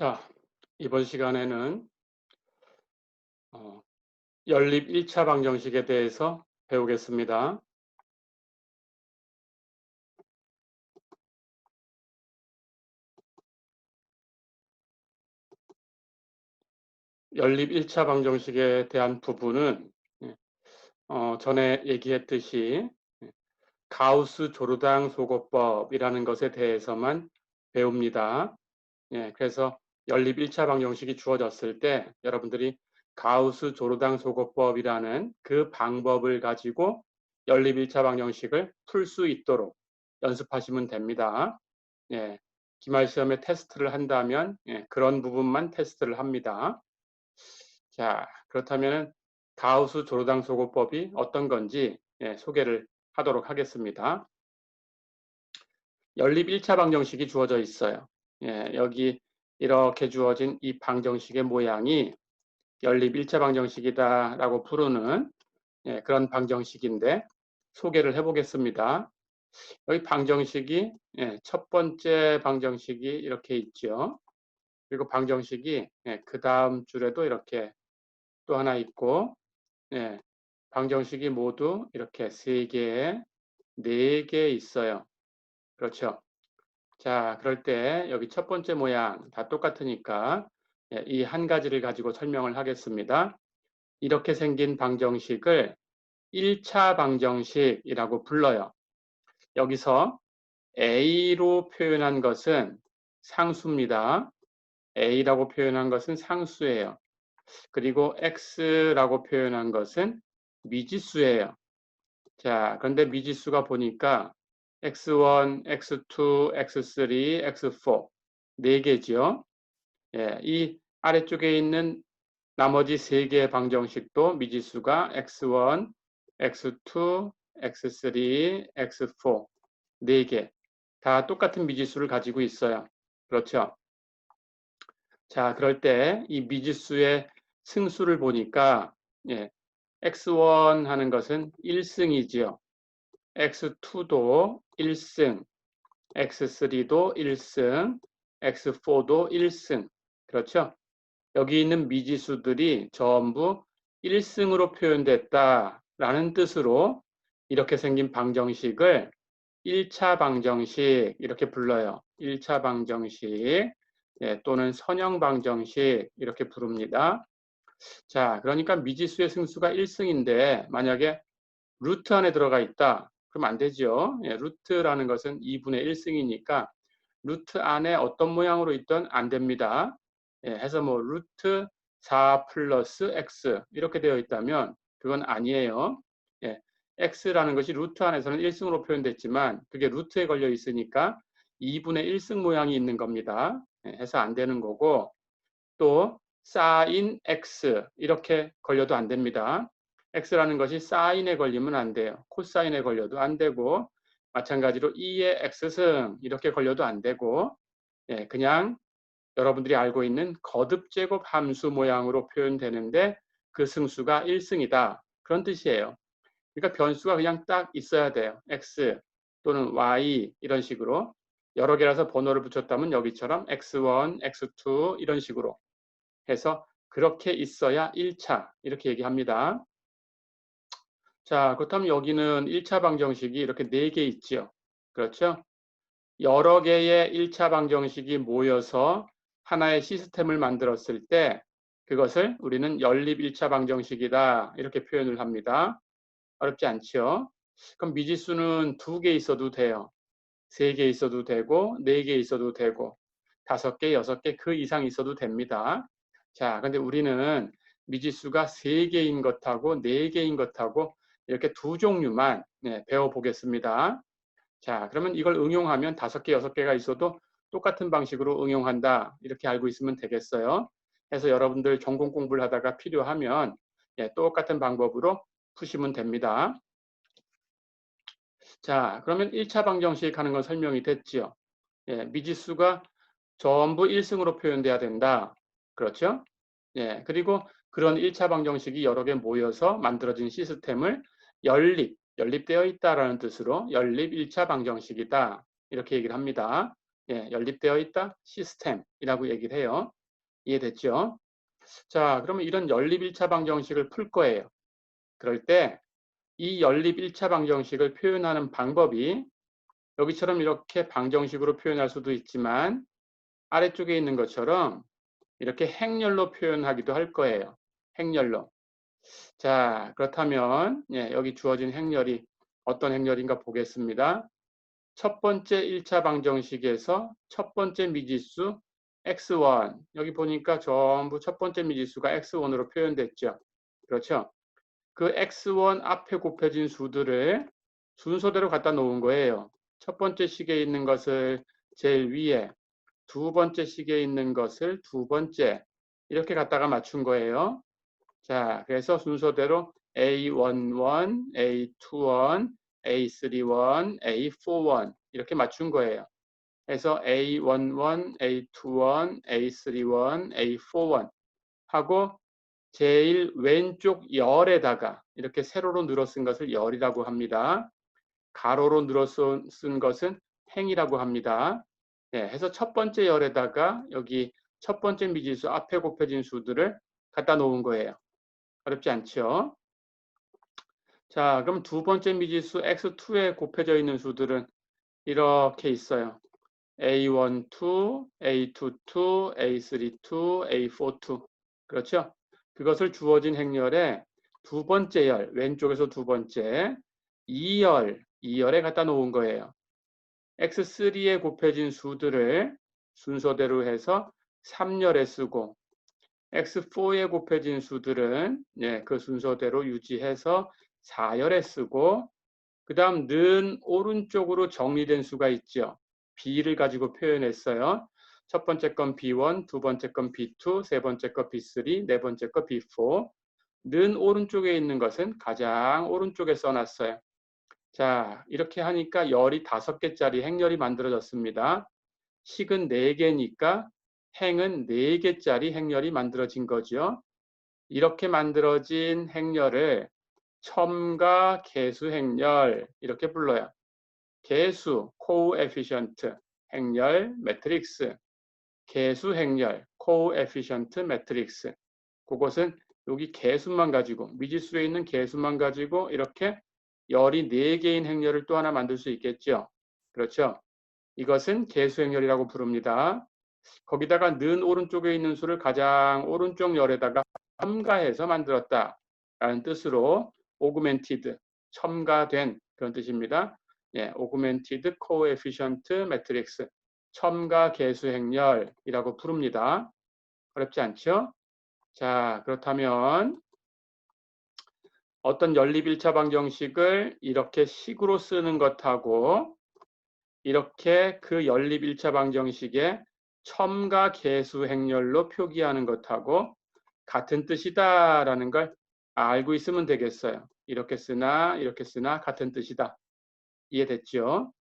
자, 이번 시간에는 어, 연립 1차 방정식에 대해서 배우겠습니다. 연립 1차 방정식에 대한 부분은 예, 전에 얘기했듯이 가우스 조르당 소거법이라는 것에 대해서만 배웁니다. 그래서 연립 1차 방정식이 주어졌을 때 여러분들이 가우스 조르당 소거법이라는 그 방법을 가지고 연립 1차 방정식을 풀 수 있도록 연습하시면 됩니다. 예, 기말 시험에 테스트를 한다면 그런 부분만 테스트를 합니다. 자, 그렇다면 가우스 조르당 소거법이 어떤 건지 소개를 하도록 하겠습니다. 연립 1차 방정식이 주어져 있어요. 여기 이렇게 주어진 이 방정식의 모양이 연립 1차 방정식이다라고 부르는 그런 방정식인데 소개를 해보겠습니다. 여기 방정식이 첫 번째 방정식이 이렇게 있죠. 그리고 방정식이 그 다음 줄에도 이렇게 또 하나 있고 방정식이 모두 이렇게 3개, 4개 있어요. 그렇죠. 자, 그럴 때 여기 첫 번째 모양 다 똑같으니까 이 한 가지를 가지고 설명을 하겠습니다. 이렇게 생긴 방정식을 1차 방정식이라고 불러요. 여기서 A로 표현한 것은 상수입니다. A라고 표현한 것은 상수예요. 그리고 X라고 표현한 것은 미지수예요. 자, 그런데 미지수가 보니까 x1, x2, x3, x4 4개죠. 이 아래쪽에 있는 나머지 3개의 방정식도 미지수가 x1, x2, x3, x4 4개 다 똑같은 미지수를 가지고 있어요. 그렇죠? 자, 그럴 때 이 미지수의 승수를 보니까 x1 하는 것은 1승이지요. x2도 1승, x3도 1승, x4도 1승. 그렇죠? 여기 있는 미지수들이 전부 1승으로 표현됐다라는 뜻으로 이렇게 생긴 방정식을 1차 방정식 이렇게 불러요. 1차 방정식 또는 선형 방정식 이렇게 부릅니다. 자, 그러니까 미지수의 승수가 1승인데 만약에 루트 안에 들어가 있다. 그럼 안 되죠. 루트라는 것은 2분의 1승이니까 루트 안에 어떤 모양으로 있든 안 됩니다. 해서 뭐 루트 4 플러스 x 이렇게 되어 있다면 그건 아니에요. x라는 것이 루트 안에서는 1승으로 표현됐지만 그게 루트에 걸려 있으니까 2분의 1승 모양이 있는 겁니다. 해서 안 되는 거고 또 사인 x 이렇게 걸려도 안 됩니다. x라는 것이 사인에 걸리면 안 돼요. 코사인에 걸려도 안 되고 마찬가지로 2의 x승 이렇게 걸려도 안 되고 그냥 여러분들이 알고 있는 거듭제곱 함수 모양으로 표현되는데 그 승수가 1승이다. 그런 뜻이에요. 그러니까 변수가 그냥 딱 있어야 돼요. x 또는 y 이런 식으로 여러 개라서 번호를 붙였다면 여기처럼 x1, x2 이런 식으로 해서 그렇게 있어야 1차 이렇게 얘기합니다. 자, 그렇다면 여기는 1차 방정식이 이렇게 4개 있죠. 그렇죠? 여러 개의 1차 방정식이 모여서 하나의 시스템을 만들었을 때 그것을 우리는 연립 1차 방정식이다 이렇게 표현을 합니다. 어렵지 않죠? 그럼 미지수는 2개 있어도 돼요. 3개 있어도 되고 4개 있어도 되고 5개, 6개 그 이상 있어도 됩니다. 자, 근데 우리는 미지수가 3개인 것하고 4개인 것하고 이렇게 두 종류만 배워보겠습니다. 자, 그러면 이걸 응용하면 5개, 6개가 있어도 똑같은 방식으로 응용한다. 이렇게 알고 있으면 되겠어요. 해서 여러분들 전공 공부를 하다가 필요하면 똑같은 방법으로 푸시면 됩니다. 자, 그러면 1차 방정식 하는 건 설명이 됐지요. 미지수가 전부 1승으로 표현돼야 된다. 그렇죠? 그리고 그런 1차 방정식이 여러 개 모여서 만들어진 시스템을 연립되어 있다라는 뜻으로 연립 1차 방정식이다. 이렇게 얘기를 합니다. 예, 연립되어 있다 시스템이라고 얘기를 해요. 이해됐죠? 자, 그러면 이런 연립 1차 방정식을 풀 거예요. 그럴 때 이 연립 1차 방정식을 표현하는 방법이 여기처럼 이렇게 방정식으로 표현할 수도 있지만 아래쪽에 있는 것처럼 이렇게 행렬로 표현하기도 할 거예요. 행렬로. 자, 그렇다면 예, 여기 주어진 행렬이 어떤 행렬인가 보겠습니다. 첫 번째 1차 방정식에서 첫 번째 미지수 x1 여기 보니까 전부 첫 번째 미지수가 x1으로 표현됐죠. 그렇죠? 그 x1 앞에 곱해진 수들을 순서대로 갖다 놓은 거예요. 첫 번째 식에 있는 것을 제일 위에, 두 번째 식에 있는 것을 두 번째 이렇게 갖다가 맞춘 거예요. 자, 그래서 순서대로 A11, A21, A31, A41 이렇게 맞춘 거예요. 그래서 A11, A21, A31, A41 하고 제일 왼쪽 열에다가 이렇게 세로로 늘어 쓴 것을 열이라고 합니다. 가로로 늘어 쓴 것은 행이라고 합니다. 네, 해서 첫 번째 열에다가 여기 첫 번째 미지수 앞에 곱해진 수들을 갖다 놓은 거예요. 어렵지 않죠? 자, 그럼 두 번째 미지수 x2에 곱해져 있는 수들은 이렇게 있어요. A12, A22, A32, A42. 그렇죠? 그것을 주어진 행렬에 두 번째 열, 왼쪽에서 두 번째, 2열에 갖다 놓은 거예요. x3에 곱해진 수들을 순서대로 해서 3열에 쓰고 x4에 곱해진 수들은 예, 그 순서대로 유지해서 4열에 쓰고 그 다음 는 오른쪽으로 정리된 수가 있죠. B를 가지고 표현했어요. 첫 번째 건 B1, 두 번째 건 B2, 세 번째 건 B3, 네 번째 건 B4. 는 오른쪽에 있는 것은 가장 오른쪽에 써놨어요. 자, 이렇게 하니까 열이 5개짜리 행열이 만들어졌습니다. 식은 4개니까 행은 4개짜리 행열이 만들어진 거죠. 이렇게 만들어진 행열을 첨가 개수 행열 이렇게 불러요. 개수 coefficient 행렬 매트릭스, 개수 행렬 coefficient 매트릭스. 그것은 여기 개수만 가지고 미지수에 있는 개수만 가지고 이렇게 열이 4개인 행렬을 또 하나 만들 수 있겠죠. 그렇죠? 이것은 개수 행렬이라고 부릅니다. 거기다가 는 오른쪽에 있는 수를 가장 오른쪽 열에다가 첨가해서 만들었다라는 뜻으로 augmented, 첨가된 그런 뜻입니다. 예, augmented coefficient matrix, 첨가 개수 행렬이라고 부릅니다. 어렵지 않죠? 자, 그렇다면 어떤 연립 1차 방정식을 이렇게 식으로 쓰는 것하고 이렇게 그 연립 1차 방정식의 첨가 개수 행렬로 표기하는 것하고 같은 뜻이다라는 걸 알고 있으면 되겠어요. 이렇게 쓰나 같은 뜻이다. 이해됐죠?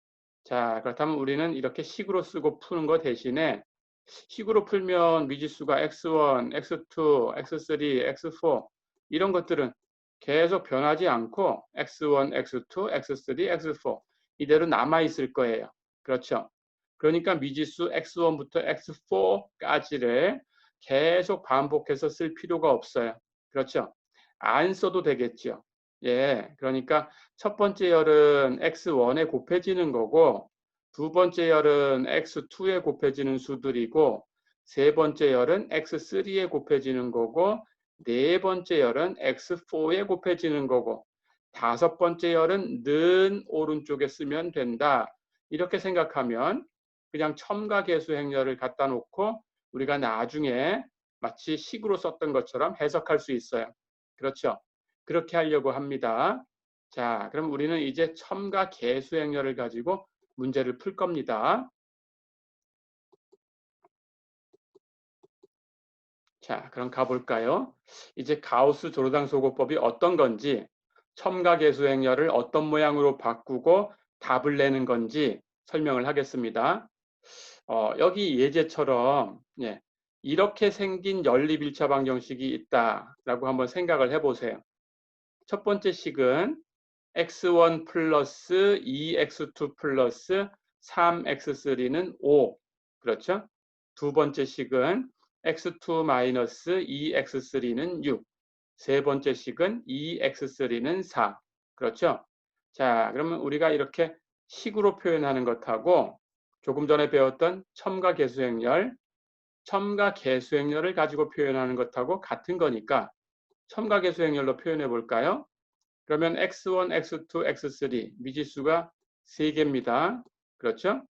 자, 그렇다면 우리는 이렇게 식으로 쓰고 푸는 거 대신에 식으로 풀면 미지수가 x1, x2, x3, x4 이런 것들은 계속 변하지 않고 x1, x2, x3, x4 이대로 남아 있을 거예요. 그렇죠? 그러니까 미지수 x1부터 x4까지를 계속 반복해서 쓸 필요가 없어요. 그렇죠? 안 써도 되겠죠. 예, 그러니까 첫 번째 열은 x1에 곱해지는 거고 두 번째 열은 x2에 곱해지는 수들이고 세 번째 열은 x3에 곱해지는 거고 네 번째 열은 x4에 곱해지는 거고 다섯 번째 열은 는 오른쪽에 쓰면 된다. 이렇게 생각하면 그냥 첨가 개수 행렬을 갖다 놓고 우리가 나중에 마치 식으로 썼던 것처럼 해석할 수 있어요. 그렇죠? 그렇게 하려고 합니다. 자, 그럼 우리는 이제 첨가 개수 행렬을 가지고 문제를 풀 겁니다. 자, 그럼 가볼까요? 이제 가우스 조르당 소거법이 어떤 건지, 첨가 개수 행렬을 어떤 모양으로 바꾸고 답을 내는 건지 설명을 하겠습니다. 여기 예제처럼 예, 이렇게 생긴 연립 1차 방정식이 있다라고 한번 생각을 해보세요. 첫 번째 식은 x1 플러스 2x2 플러스 3x3는 5. 그렇죠? 두 번째 식은 x2 마이너스 2x3는 6. 세 번째 식은 2x3는 4. 그렇죠? 자, 그러면 우리가 이렇게 식으로 표현하는 것하고 조금 전에 배웠던 첨가 계수행렬, 첨가 계수행렬을 가지고 표현하는 것하고 같은 거니까 첨가 계수행렬로 표현해 볼까요? 그러면 x1, x2, x3 미지수가 3개입니다. 그렇죠?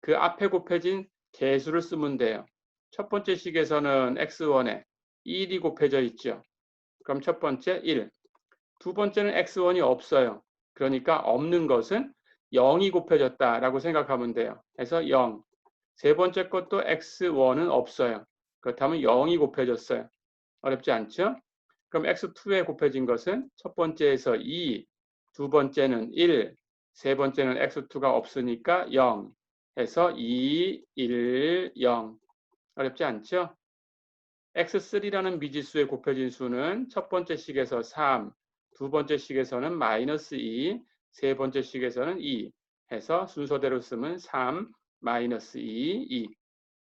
그 앞에 곱해진 계수를 쓰면 돼요. 첫 번째 식에서는 x1에 1이 곱해져 있죠. 그럼 첫 번째 1. 두 번째는 x1이 없어요. 그러니까 없는 것은 0이 곱해졌다라고 생각하면 돼요. 그래서 0. 세 번째 것도 x1은 없어요. 그렇다면 0이 곱해졌어요. 어렵지 않죠? 그럼 x2에 곱해진 것은 첫 번째에서 2, 두 번째는 1, 세 번째는 x2가 없으니까 0 해서 2, 1, 0. 어렵지 않죠? x3라는 미지수에 곱해진 수는 첫 번째 식에서 3, 두 번째 식에서는 마이너스 2, 세 번째 식에서는 2 해서 순서대로 쓰면 3, 마이너스 2, 2.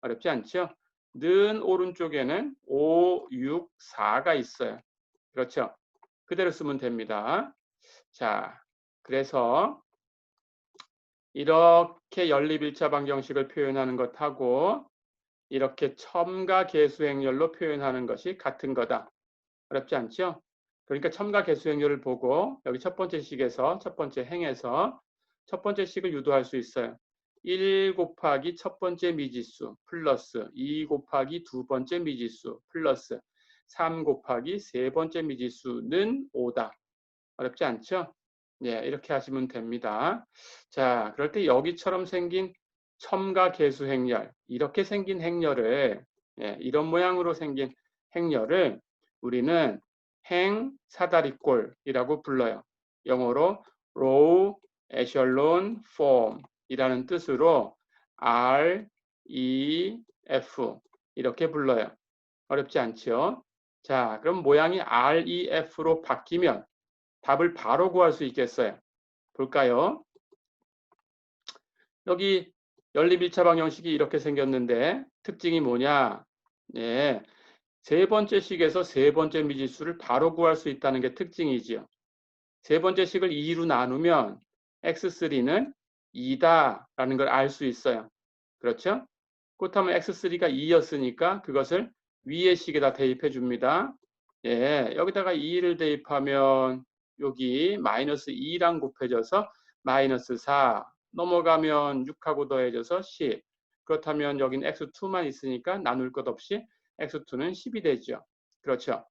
어렵지 않죠? 는 오른쪽에는 5, 6, 4가 있어요. 그렇죠? 그대로 쓰면 됩니다. 자, 그래서 이렇게 연립1차 방정식을 표현하는 것하고 이렇게 첨가 계수행렬로 표현하는 것이 같은 거다. 어렵지 않죠? 그러니까 첨가 계수행렬을 보고 여기 첫 번째 식에서 첫 번째 행에서 첫 번째 식을 유도할 수 있어요. 1 곱하기 첫 번째 미지수 플러스 2 곱하기 두 번째 미지수 플러스 3 곱하기 세 번째 미지수는 5다. 어렵지 않죠? 예, 이렇게 하시면 됩니다. 자, 그럴 때 여기처럼 생긴 첨가 계수 행렬, 이렇게 생긴 행렬을, 예, 이런 모양으로 생긴 행렬을 우리는 행 사다리꼴이라고 불러요. 영어로 row echelon form 이라는 뜻으로 R, E, F 이렇게 불러요. 어렵지 않죠? 자, 그럼 모양이 R, E, F로 바뀌면 답을 바로 구할 수 있겠어요. 볼까요? 여기 연립 1차 방정식이 이렇게 생겼는데 특징이 뭐냐? 네, 세 번째 식에서 세 번째 미지수를 바로 구할 수 있다는 게 특징이지요. 세 번째 식을 2로 나누면 x3는 2다라는 걸 알 수 있어요. 그렇죠? 그렇다면 x3가 2였으니까 그것을 위의 식에다 대입해 줍니다. 예, 여기다가 2를 대입하면 여기 마이너스 2랑 곱해져서 마이너스 4 넘어가면 6하고 더해져서 10. 그렇다면 여긴 x2만 있으니까 나눌 것 없이 x2는 10이 되죠. 그렇죠.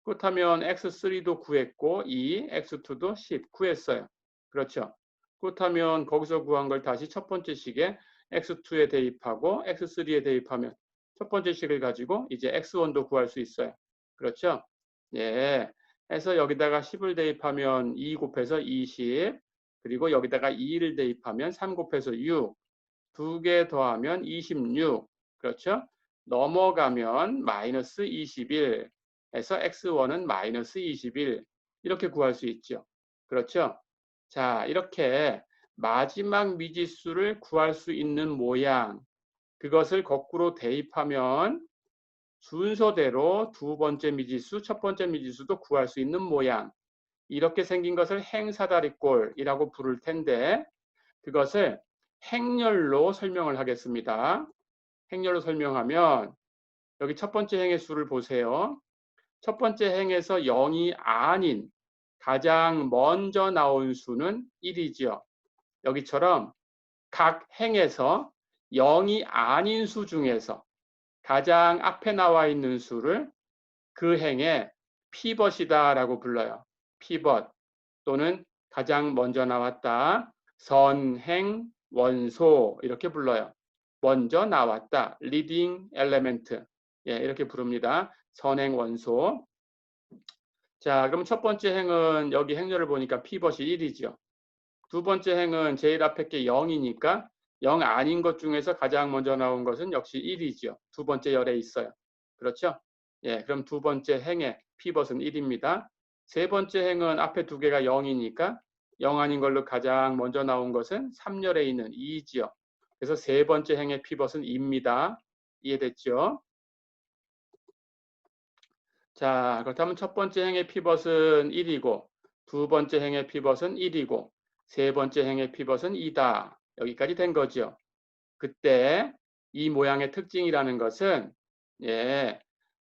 그렇다면 x3도 구했고 2, x2도 10 구했어요. 그렇죠. 그렇다면 거기서 구한 걸 다시 첫 번째 식에 x2에 대입하고 x3에 대입하면 첫 번째 식을 가지고 이제 x1도 구할 수 있어요. 그렇죠? 예. 해서 여기다가 10을 대입하면 2 곱해서 20, 그리고 여기다가 2를 대입하면 3 곱해서 6, 두 개 더하면 26, 그렇죠? 넘어가면 마이너스 21 해서 x1은 마이너스 21 이렇게 구할 수 있죠. 그렇죠? 자, 이렇게 마지막 미지수를 구할 수 있는 모양, 그것을 거꾸로 대입하면 순서대로 두 번째 미지수, 첫 번째 미지수도 구할 수 있는 모양, 이렇게 생긴 것을 행사다리꼴이라고 부를 텐데 그것을 행렬로 설명을 하겠습니다. 행렬로 설명하면 여기 첫 번째 행의 수를 보세요. 첫 번째 행에서 0이 아닌 가장 먼저 나온 수는 1이지요. 여기처럼 각 행에서 0이 아닌 수 중에서 가장 앞에 나와 있는 수를 그 행의 피벗이다라고 불러요. 피벗 또는 가장 먼저 나왔다, 선행, 원소 이렇게 불러요. 먼저 나왔다, leading element 예, 이렇게 부릅니다. 선행 원소. 자, 그럼 첫 번째 행은 여기 행렬을 보니까 피벗이 1이죠. 두 번째 행은 제일 앞에 게 0이니까 0 아닌 것 중에서 가장 먼저 나온 것은 역시 1이죠. 두 번째 열에 있어요. 그렇죠? 예, 그럼 두 번째 행의 피벗은 1입니다. 세 번째 행은 앞에 두 개가 0이니까 0 아닌 걸로 가장 먼저 나온 것은 3열에 있는 2이지요. 그래서 세 번째 행의 피벗은 2입니다. 이해됐죠? 자, 그렇다면 첫 번째 행의 피벗은 1이고 두 번째 행의 피벗은 1이고 세 번째 행의 피벗은 2다. 여기까지 된 거죠. 그때 이 모양의 특징이라는 것은 예,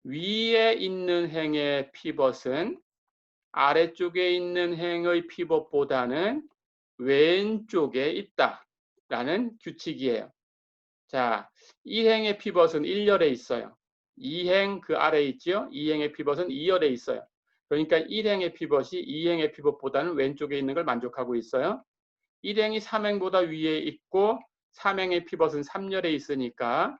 위에 있는 행의 피벗은 아래쪽에 있는 행의 피벗보다는 왼쪽에 있다라는 규칙이에요. 자, 이 행의 피벗은 1열에 있어요. 2행 그 아래에 있죠. 2행의 피벗은 2열에 있어요. 그러니까 1행의 피벗이 2행의 피벗보다는 왼쪽에 있는 걸 만족하고 있어요. 1행이 3행보다 위에 있고 3행의 피벗은 3열에 있으니까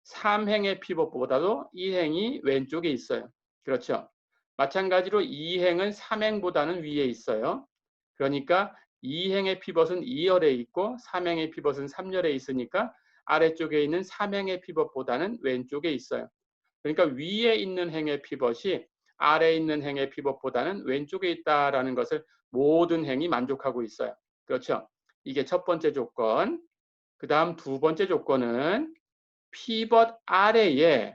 3행의 피벗보다도 2행이 왼쪽에 있어요. 그렇죠? 마찬가지로 2행은 3행보다는 위에 있어요. 그러니까 2행의 피벗은 2열에 있고 3행의 피벗은 3열에 있으니까 아래쪽에 있는 3행의 피벗보다는 왼쪽에 있어요. 그러니까 위에 있는 행의 피벗이 아래에 있는 행의 피벗보다는 왼쪽에 있다라는 것을 모든 행이 만족하고 있어요. 그렇죠? 이게 첫 번째 조건. 그 다음 두 번째 조건은 피벗 아래에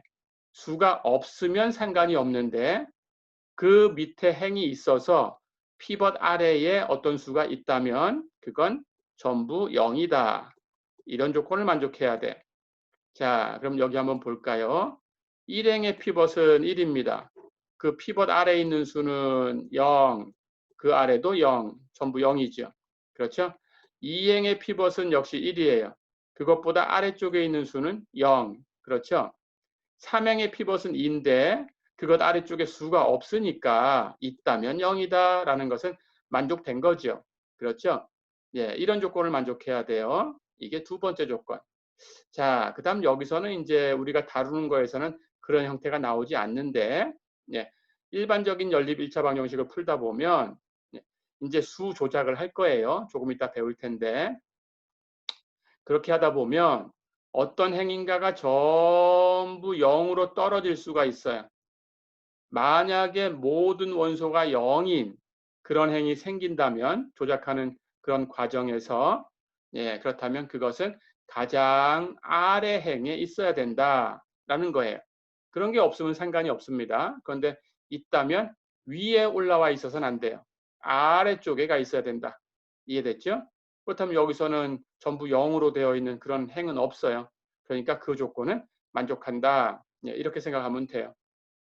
수가 없으면 상관이 없는데 그 밑에 행이 있어서 피벗 아래에 어떤 수가 있다면 그건 전부 0이다. 이런 조건을 만족해야 돼. 자, 그럼 여기 한번 볼까요? 1행의 피벗은 1입니다. 그 피벗 아래에 있는 수는 0, 그 아래도 0, 전부 0이죠. 그렇죠? 2행의 피벗은 역시 1이에요. 그것보다 아래쪽에 있는 수는 0. 그렇죠? 3행의 피벗은 2인데 그것 아래쪽에 수가 없으니까 있다면 0이다라는 것은 만족된 거죠. 그렇죠? 예, 이런 조건을 만족해야 돼요. 이게 두 번째 조건. 자, 그 다음 여기서는 이제 우리가 다루는 거에서는 그런 형태가 나오지 않는데, 예, 일반적인 연립 1차 방정식을 풀다 보면, 예, 이제 수 조작을 할 거예요. 조금 이따 배울 텐데. 그렇게 하다 보면 어떤 행인가가 전부 0으로 떨어질 수가 있어요. 만약에 모든 원소가 0인 그런 행이 생긴다면 조작하는 그런 과정에서 예, 그렇다면 그것은 가장 아래 행에 있어야 된다라는 거예요. 그런 게 없으면 상관이 없습니다. 그런데 있다면 위에 올라와 있어서는 안 돼요. 아래쪽에 가 있어야 된다. 이해됐죠? 그렇다면 여기서는 전부 0으로 되어 있는 그런 행은 없어요. 그러니까 그 조건은 만족한다. 예, 이렇게 생각하면 돼요.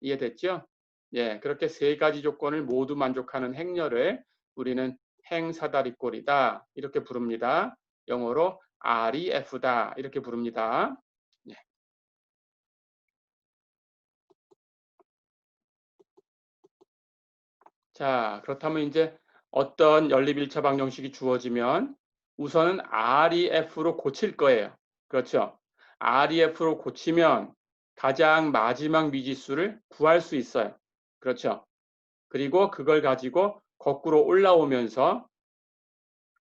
이해됐죠? 예, 그렇게 세 가지 조건을 모두 만족하는 행렬을 우리는 행사다리꼴이다. 이렇게 부릅니다. 영어로 REF다. 이렇게 부릅니다. 예. 자, 그렇다면 이제 어떤 연립 1차 방정식이 주어지면 우선은 REF로 고칠 거예요. 그렇죠? REF로 고치면 가장 마지막 미지수를 구할 수 있어요. 그렇죠? 그리고 그걸 가지고 거꾸로 올라오면서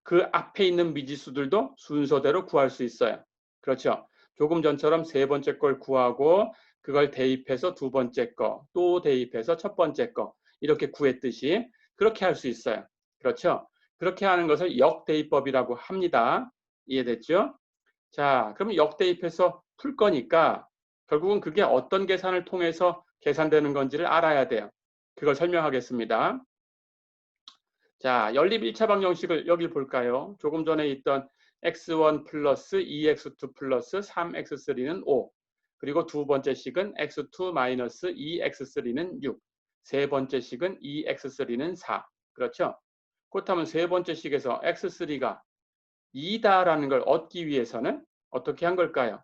그 앞에 있는 미지수들도 순서대로 구할 수 있어요. 그렇죠? 조금 전처럼 세 번째 걸 구하고 그걸 대입해서 두 번째 거, 또 대입해서 첫 번째 거 이렇게 구했듯이 그렇게 할 수 있어요. 그렇죠? 그렇게 하는 것을 역대입법이라고 합니다. 이해됐죠? 자, 그러면 역대입해서 풀 거니까 결국은 그게 어떤 계산을 통해서 계산되는 건지를 알아야 돼요. 그걸 설명하겠습니다. 자, 연립 1차 방정식을 여기 볼까요? 조금 전에 있던 x1 플러스 2x2 플러스 3x3는 5. 그리고 두 번째 식은 x2 마이너스 2x3는 6. 세 번째 식은 2x3는 4. 그렇죠? 그렇다면 세 번째 식에서 x3가 2다라는 걸 얻기 위해서는 어떻게 한 걸까요?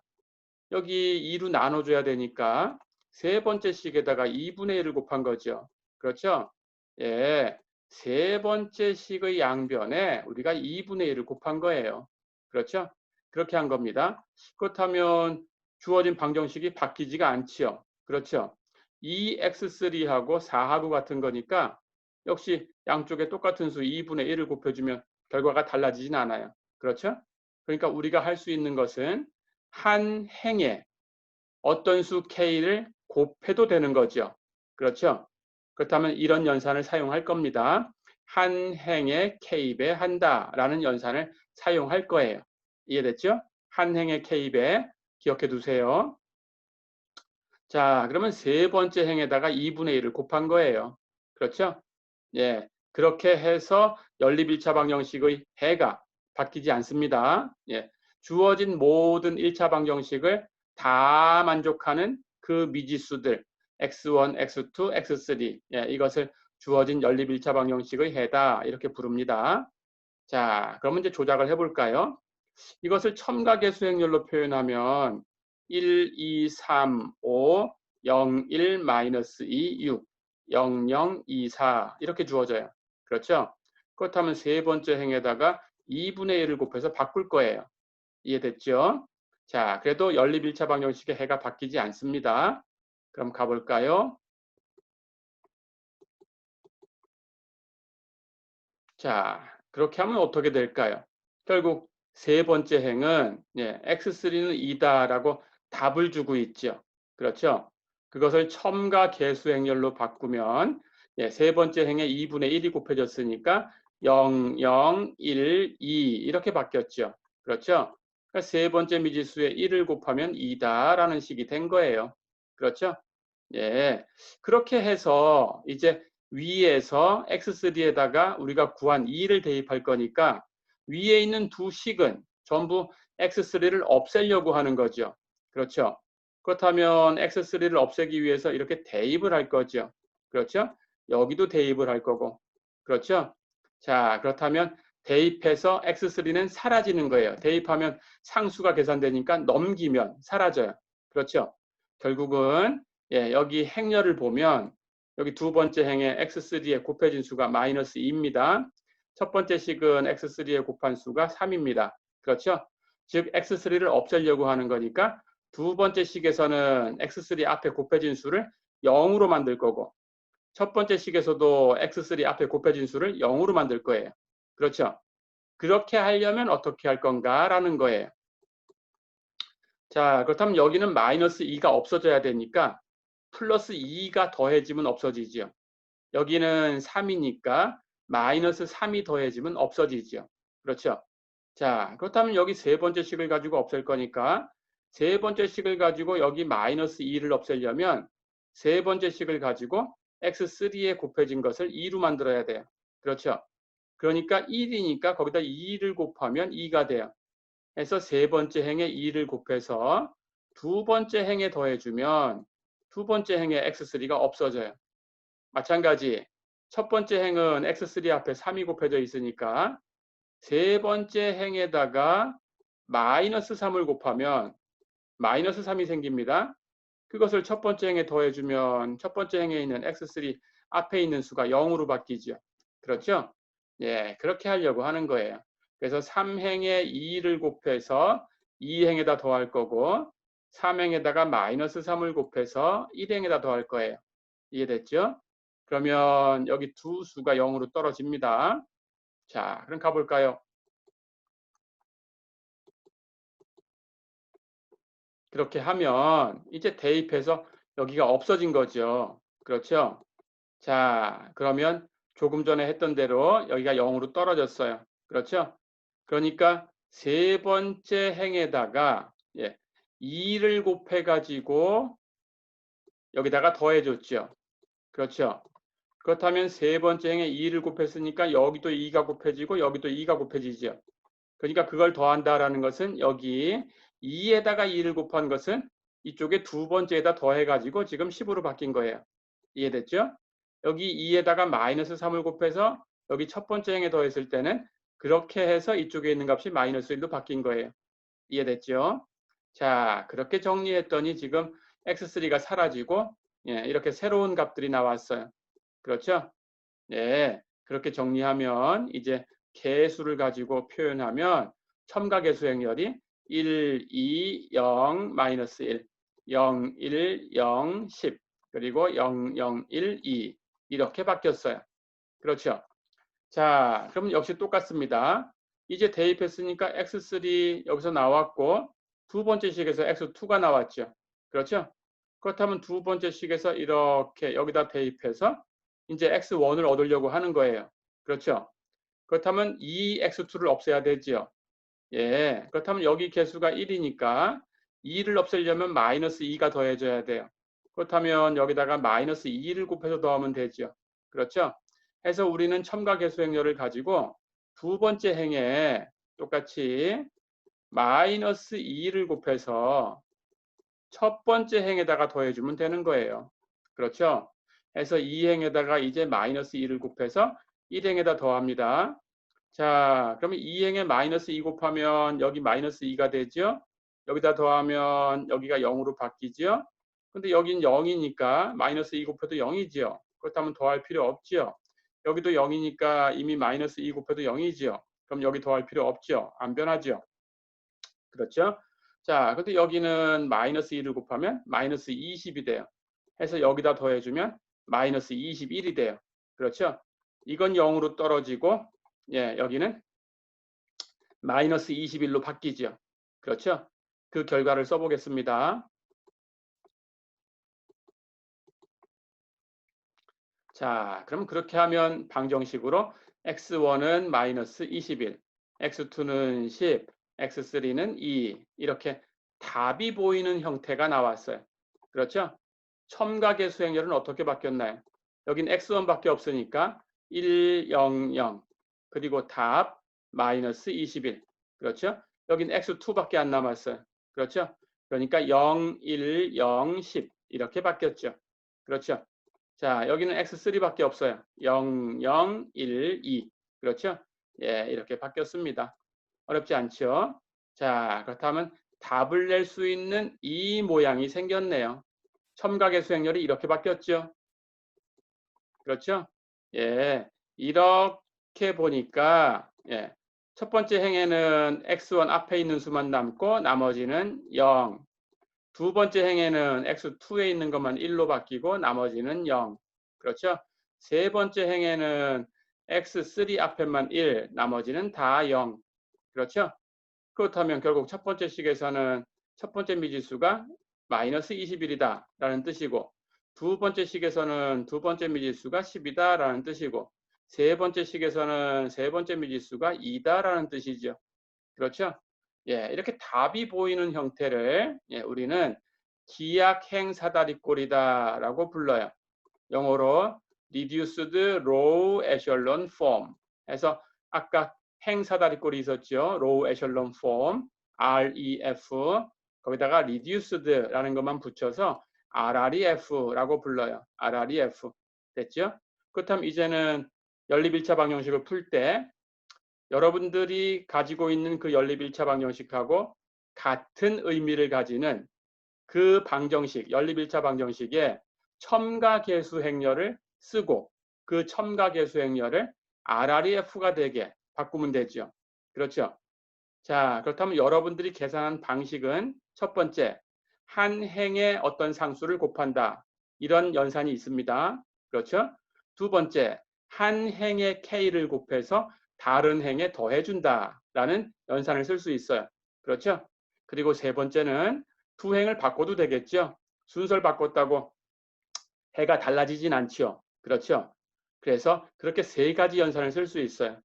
여기 2로 나눠줘야 되니까 세 번째 식에다가 2분의 1을 곱한 거죠. 그렇죠? 예, 세 번째 식의 양변에 우리가 2분의 1을 곱한 거예요. 그렇죠? 그렇게 한 겁니다. 그렇다면 주어진 방정식이 바뀌지가 않지요. 그렇죠? 2x3하고 4하고 같은 거니까 역시 양쪽에 똑같은 수 2분의 1을 곱해주면 결과가 달라지진 않아요. 그렇죠? 그러니까 우리가 할 수 있는 것은 한 행에 어떤 수 k를 곱해도 되는 거죠. 그렇죠? 그렇다면 이런 연산을 사용할 겁니다. 한 행에 k배 한다라는 연산을 사용할 거예요. 이해됐죠? 한 행의 K배 기억해 두세요. 자, 그러면 세 번째 행에다가 2분의 1을 곱한 거예요. 그렇죠? 예. 그렇게 해서 연립 1차 방정식의 해가 바뀌지 않습니다. 예. 주어진 모든 1차 방정식을 다 만족하는 그 미지수들 x1, x2, x3 예, 이것을 주어진 연립 1차 방정식의 해다 이렇게 부릅니다. 자, 그러면 이제 조작을 해볼까요? 이것을 첨가계 수행렬로 표현하면 1, 2, 3, 5, 0, 1, 마이너스 2, 6, 0, 0, 2, 4 이렇게 주어져요. 그렇죠? 그렇다면 세 번째 행에다가 2분의 1을 곱해서 바꿀 거예요. 이해됐죠? 자, 그래도 연립 1차 방정식의 해가 바뀌지 않습니다. 그럼 가볼까요? 자, 그렇게 하면 어떻게 될까요? 결국 세 번째 행은 x3는 2다라고 답을 주고 있죠. 그렇죠? 그것을 첨가 계수 행렬로 바꾸면 세 번째 행에 2분의 1이 곱해졌으니까 0, 0, 1, 2 이렇게 바뀌었죠. 그렇죠? 그러니까 세 번째 미지수에 1을 곱하면 2다라는 식이 된 거예요. 그렇죠? 예. 그렇게 해서 이제 위에서 x3에다가 우리가 구한 2를 대입할 거니까 위에 있는 두 식은 전부 x3를 없애려고 하는 거죠. 그렇죠? 그렇다면 x3를 없애기 위해서 이렇게 대입을 할 거죠. 그렇죠? 여기도 대입을 할 거고. 그렇죠? 자, 그렇다면 대입해서 x3는 사라지는 거예요. 대입하면 상수가 계산되니까 넘기면 사라져요. 그렇죠? 결국은 여기 행렬을 보면 여기 두 번째 행의 x3에 곱해진 수가 마이너스 2입니다. 첫 번째 식은 x3에 곱한 수가 3입니다. 그렇죠? 즉 x3를 없애려고 하는 거니까 두 번째 식에서는 x3 앞에 곱해진 수를 0으로 만들 거고 첫 번째 식에서도 x3 앞에 곱해진 수를 0으로 만들 거예요. 그렇죠? 그렇게 하려면 어떻게 할 건가라는 거예요. 자, 그렇다면 여기는 마이너스 2가 없어져야 되니까 플러스 2가 더해지면 없어지죠. 여기는 3이니까 마이너스 3이 더해지면 없어지죠. 그렇죠? 자, 그렇다면 여기 세 번째 식을 가지고 없앨 거니까 세 번째 식을 가지고 여기 마이너스 2를 없애려면 세 번째 식을 가지고 x3에 곱해진 것을 2로 만들어야 돼요. 그렇죠? 그러니까 1이니까 거기다 2를 곱하면 2가 돼요. 해서 세 번째 행에 2를 곱해서 두 번째 행에 더해주면 두 번째 행에 x3가 없어져요. 마찬가지 첫 번째 행은 x3 앞에 3이 곱해져 있으니까 세 번째 행에다가 마이너스 3을 곱하면 마이너스 3이 생깁니다. 그것을 첫 번째 행에 더해주면 첫 번째 행에 있는 x3 앞에 있는 수가 0으로 바뀌죠. 그렇죠? 예, 그렇게 하려고 하는 거예요. 그래서 3행에 2를 곱해서 2행에다 더할 거고 3행에다가 마이너스 3을 곱해서 1행에다 더할 거예요. 이해됐죠? 그러면 여기 두 수가 0으로 떨어집니다. 자, 그럼 가볼까요? 그렇게 하면 이제 대입해서 여기가 없어진 거죠. 그렇죠? 자, 그러면 조금 전에 했던 대로 여기가 0으로 떨어졌어요. 그렇죠? 그러니까 세 번째 행에다가 2를 곱해가지고 여기다가 더해줬죠. 그렇죠? 그렇다면 세 번째 행에 2를 곱했으니까 여기도 2가 곱해지고 여기도 2가 곱해지죠. 그러니까 그걸 더한다라는 것은 여기 2에다가 2를 곱한 것은 이쪽에 두 번째에다 더해가지고 지금 10으로 바뀐 거예요. 이해됐죠? 여기 2에다가 마이너스 3을 곱해서 여기 첫 번째 행에 더했을 때는 그렇게 해서 이쪽에 있는 값이 마이너스 1로 바뀐 거예요. 이해됐죠? 자, 그렇게 정리했더니 지금 x3가 사라지고 이렇게 새로운 값들이 나왔어요. 그렇죠? 네, 그렇게 정리하면 이제 개수를 가지고 표현하면 첨가계수 행렬이 1, 2, 0, 마이너스 1, 0, 1, 0, 10, 그리고 0, 0, 1, 2 이렇게 바뀌었어요. 그렇죠? 자, 그럼 역시 똑같습니다. 이제 대입했으니까 x3 여기서 나왔고 두 번째 식에서 x2가 나왔죠. 그렇죠? 그렇다면 두 번째 식에서 이렇게 여기다 대입해서 이제 x1을 얻으려고 하는 거예요. 그렇죠? 그렇다면 이 x2를 없애야 되죠. 예, 그렇다면 여기 개수가 1이니까 2를 없애려면 마이너스 2가 더해져야 돼요. 그렇다면 여기다가 마이너스 2를 곱해서 더하면 되죠. 그렇죠? 해서 우리는 첨가 개수 행렬을 가지고 두 번째 행에 똑같이 마이너스 2를 곱해서 첫 번째 행에다가 더해주면 되는 거예요. 그렇죠? 해서 2행에다가 이제 마이너스 2를 곱해서 1행에다 더합니다. 자, 그러면 2행에 마이너스 2 곱하면 여기 마이너스 2가 되죠? 여기다 더하면 여기가 0으로 바뀌죠? 근데 여긴 0이니까 마이너스 2 곱해도 0이지요. 그렇다면 더할 필요 없지요. 여기도 0이니까 이미 마이너스 2 곱해도 0이지요. 그럼 여기 더할 필요 없죠. 안 변하죠. 그렇죠? 자, 근데 여기는 마이너스 2를 곱하면 마이너스 20이 돼요. 해서 여기다 더해주면 마이너스 21이 돼요. 그렇죠? 이건 0으로 떨어지고, 예, 여기는 마이너스 21로 바뀌죠. 그렇죠? 그 결과를 써보겠습니다. 자, 그럼 그렇게 하면 방정식으로 x1은 마이너스 21, x2는 10, x3는 2 이렇게 답이 보이는 형태가 나왔어요. 그렇죠? 첨가계 수행렬은 어떻게 바뀌었나요? 여긴 x1밖에 없으니까 1, 0, 0 그리고 답 마이너스 21 그렇죠? 여긴 x2밖에 안 남았어요. 그렇죠? 그러니까 0, 1, 0, 10 이렇게 바뀌었죠. 그렇죠? 자, 여기는 x3밖에 없어요. 0, 0, 1, 2. 그렇죠? 예, 이렇게 바뀌었습니다. 어렵지 않죠? 자, 그렇다면 답을 낼 수 있는 이 모양이 생겼네요. 첨가계 수행렬이 이렇게 바뀌었죠? 그렇죠? 예, 이렇게 보니까 예, 첫 번째 행에는 x1 앞에 있는 수만 남고 나머지는 0. 두 번째 행에는 x2에 있는 것만 1로 바뀌고 나머지는 0. 그렇죠? 세 번째 행에는 x3 앞에만 1, 나머지는 다 0. 그렇죠? 그렇다면 결국 첫 번째 식에서는 첫 번째 미지수가 마이너스 21이다 라는 뜻이고 두 번째 식에서는 두 번째 미지수가 10이다 라는 뜻이고 세 번째 식에서는 세 번째 미지수가 2다 라는 뜻이죠. 그렇죠? 예, 이렇게 답이 보이는 형태를 예, 우리는 기약행 사다리꼴이다라고 불러요. 영어로 Reduced Row Echelon Form 해서 아까 행 사다리꼴이 있었죠. Row Echelon Form, REF 거기다가 Reduced라는 것만 붙여서 RREF라고 불러요. RREF 됐죠? 그렇다면 이제는 연립 1차 방정식을 풀 때 여러분들이 가지고 있는 그 연립 1차 방정식하고 같은 의미를 가지는 그 방정식, 연립 1차 방정식에 첨가계수 행렬을 쓰고 그 첨가계수 행렬을 RREF가 되게 바꾸면 되죠. 그렇죠? 자, 그렇다면 여러분들이 계산한 방식은 첫 번째, 한 행의 어떤 상수를 곱한다. 이런 연산이 있습니다. 그렇죠? 두 번째, 한 행의 k를 곱해서 다른 행에 더해준다. 라는 연산을 쓸 수 있어요. 그렇죠? 그리고 세 번째는 두 행을 바꿔도 되겠죠? 순서를 바꿨다고 해가 달라지진 않죠. 그렇죠? 그래서 그렇게 세 가지 연산을 쓸 수 있어요.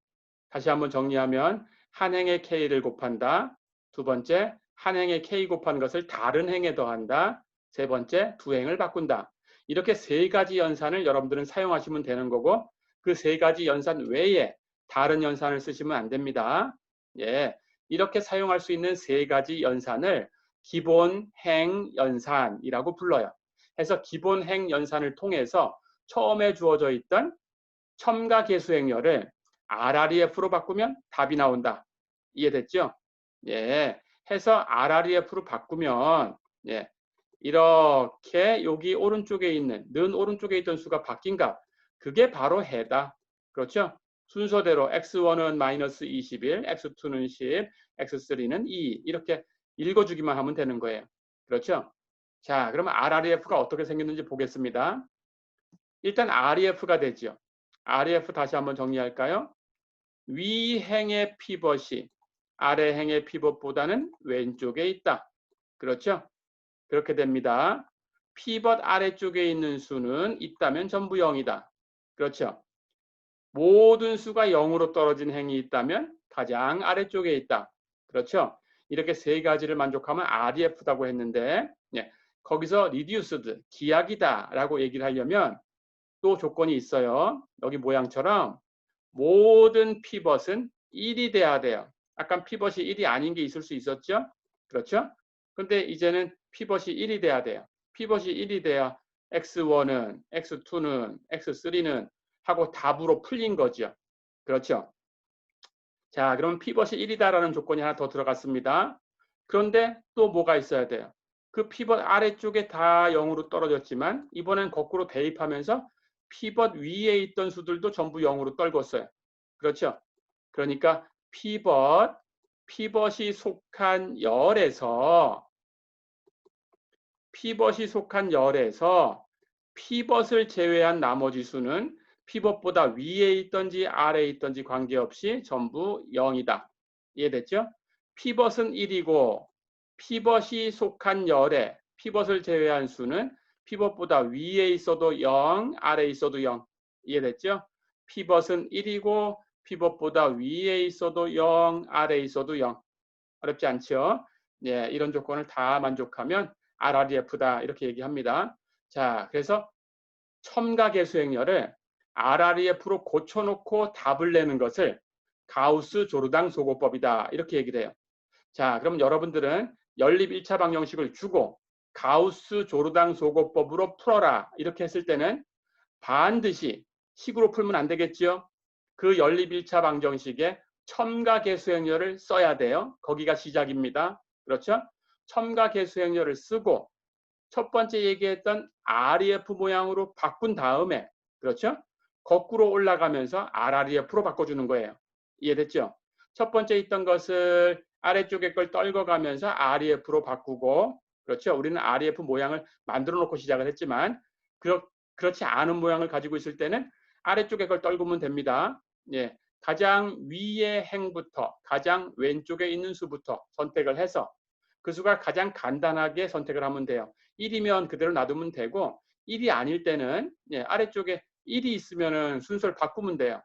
다시 한번 정리하면 한 행의 k를 곱한다. 두 번째, 한 행의 k 곱한 것을 다른 행에 더한다. 세 번째, 두 행을 바꾼다. 이렇게 세 가지 연산을 여러분들은 사용하시면 되는 거고 그 세 가지 연산 외에 다른 연산을 쓰시면 안 됩니다. 예, 이렇게 사용할 수 있는 세 가지 연산을 기본 행 연산이라고 불러요. 해서 기본 행 연산을 통해서 처음에 주어져 있던 첨가 계수 행렬을 RREF로 바꾸면 답이 나온다. 이해됐죠? 예. 해서 RREF로 바꾸면 예. 이렇게 여기 오른쪽에 있는 는 오른쪽에 있던 수가 바뀐 값 그게 바로 해다. 그렇죠? 순서대로 x1은 마이너스 21, x2는 10, x3는 2 이렇게 읽어주기만 하면 되는 거예요. 그렇죠? 자, 그러면 RREF가 어떻게 생겼는지 보겠습니다. 일단 REF가 되죠. REF 다시 한번 정리할까요? 위 행의 피벗이 아래 행의 피벗보다는 왼쪽에 있다. 그렇죠? 그렇게 됩니다. 피벗 아래쪽에 있는 수는 있다면 전부 0이다. 그렇죠? 모든 수가 0으로 떨어진 행이 있다면 가장 아래쪽에 있다. 그렇죠? 이렇게 세 가지를 만족하면 REF다고 했는데 거기서 reduced, 기하이다라고 얘기를 하려면 또 조건이 있어요. 여기 모양처럼 모든 피벗은 1이 돼야 돼요. 아까 피벗이 1이 아닌 게 있을 수 있었죠? 그렇죠? 근데 이제는 피벗이 1이 돼야 돼요. 피벗이 1이 돼야 x1은, x2는, x3는 하고 답으로 풀린 거죠. 그렇죠? 자, 그럼 피벗이 1이다라는 조건이 하나 더 들어갔습니다. 그런데 또 뭐가 있어야 돼요? 그 피벗 아래쪽에 다 0으로 떨어졌지만 이번엔 거꾸로 대입하면서 피벗 위에 있던 수들도 전부 0으로 떨궜어요. 그렇죠? 그러니까 피벗이 속한 열에서 피벗을 제외한 나머지 수는 피벗보다 위에 있든지 아래에 있든지 관계없이 전부 0이다. 이해됐죠? 피벗은 1이고 피벗이 속한 열에 피벗을 제외한 수는 피벗보다 위에 있어도 0, 아래에 있어도 0. 이해됐죠? 피벗은 1이고 피벗보다 위에 있어도 0, 아래에 있어도 0. 어렵지 않죠? 예, 이런 조건을 다 만족하면 RREF다 이렇게 얘기합니다. 자, 그래서 첨가계수행렬을 RREF로 고쳐놓고 답을 내는 것을 가우스 조르당 소고법이다 이렇게 얘기를 해요. 자, 그럼 여러분들은 연립 1차 방정식을 주고 가우스 조르당 소고법으로 풀어라 이렇게 했을 때는 반드시 식으로 풀면 안 되겠죠? 그 연립 1차 방정식에 첨가계수행렬을 써야 돼요. 거기가 시작입니다. 그렇죠? 첨가계수행렬을 쓰고 첫 번째 얘기했던 REF 모양으로 바꾼 다음에 그렇죠? 거꾸로 올라가면서 RREF로 바꿔주는 거예요. 이해됐죠? 첫 번째 있던 것을 아래쪽에 걸 떨궈가면서 REF로 바꾸고 그렇죠? 우리는 REF 모양을 만들어 놓고 시작을 했지만 그렇지 않은 모양을 가지고 있을 때는 아래쪽에 걸 떨구면 됩니다. 예, 가장 위의 행부터 가장 왼쪽에 있는 수부터 선택을 해서 그 수가 가장 간단하게 선택을 하면 돼요. 1이면 그대로 놔두면 되고 1이 아닐 때는 아래쪽에 1이 있으면 순서를 바꾸면 돼요.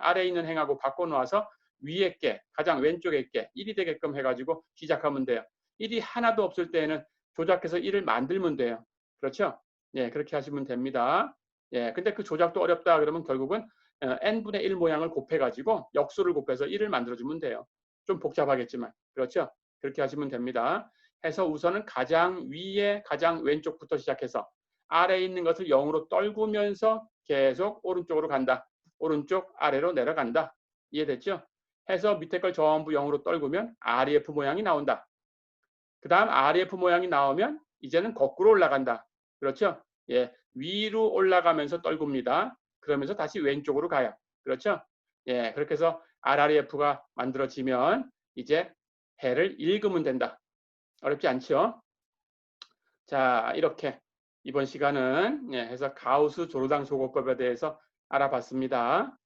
아래에 있는 행하고 바꿔놓아서 위에 게 가장 왼쪽에 게 1이 되게끔 해가지고 시작하면 돼요. 1이 하나도 없을 때는 조작해서 1을 만들면 돼요. 그렇죠? 그렇게 하시면 됩니다. 근데 그 조작도 어렵다 그러면 결국은 n분의 1 모양을 곱해가지고 역수를 곱해서 1을 만들어주면 돼요. 좀 복잡하겠지만 그렇죠? 그렇게 하시면 됩니다. 해서 우선은 가장 위에 가장 왼쪽부터 시작해서 아래에 있는 것을 0으로 떨구면서 계속 오른쪽으로 간다. 오른쪽 아래로 내려간다. 이해됐죠? 해서 밑에 걸 전부 0으로 떨구면 REF 모양이 나온다. 그 다음 REF 모양이 나오면 이제는 거꾸로 올라간다. 그렇죠? 위로 올라가면서 떨굽니다. 그러면서 다시 왼쪽으로 가요. 그렇죠? 그렇게 해서 RREF가 만들어지면 이제 해를 읽으면 된다. 어렵지 않죠? 자, 이렇게 이번 시간은 해서 가우스 조르당 소고법에 대해서 알아봤습니다.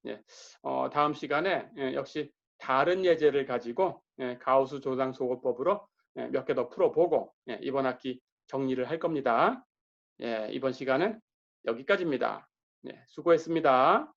다음 시간에 역시 다른 예제를 가지고 가우스 조르당 소고법으로 몇 개 더 풀어보고 이번 학기 정리를 할 겁니다. 이번 시간은 여기까지입니다. 수고했습니다.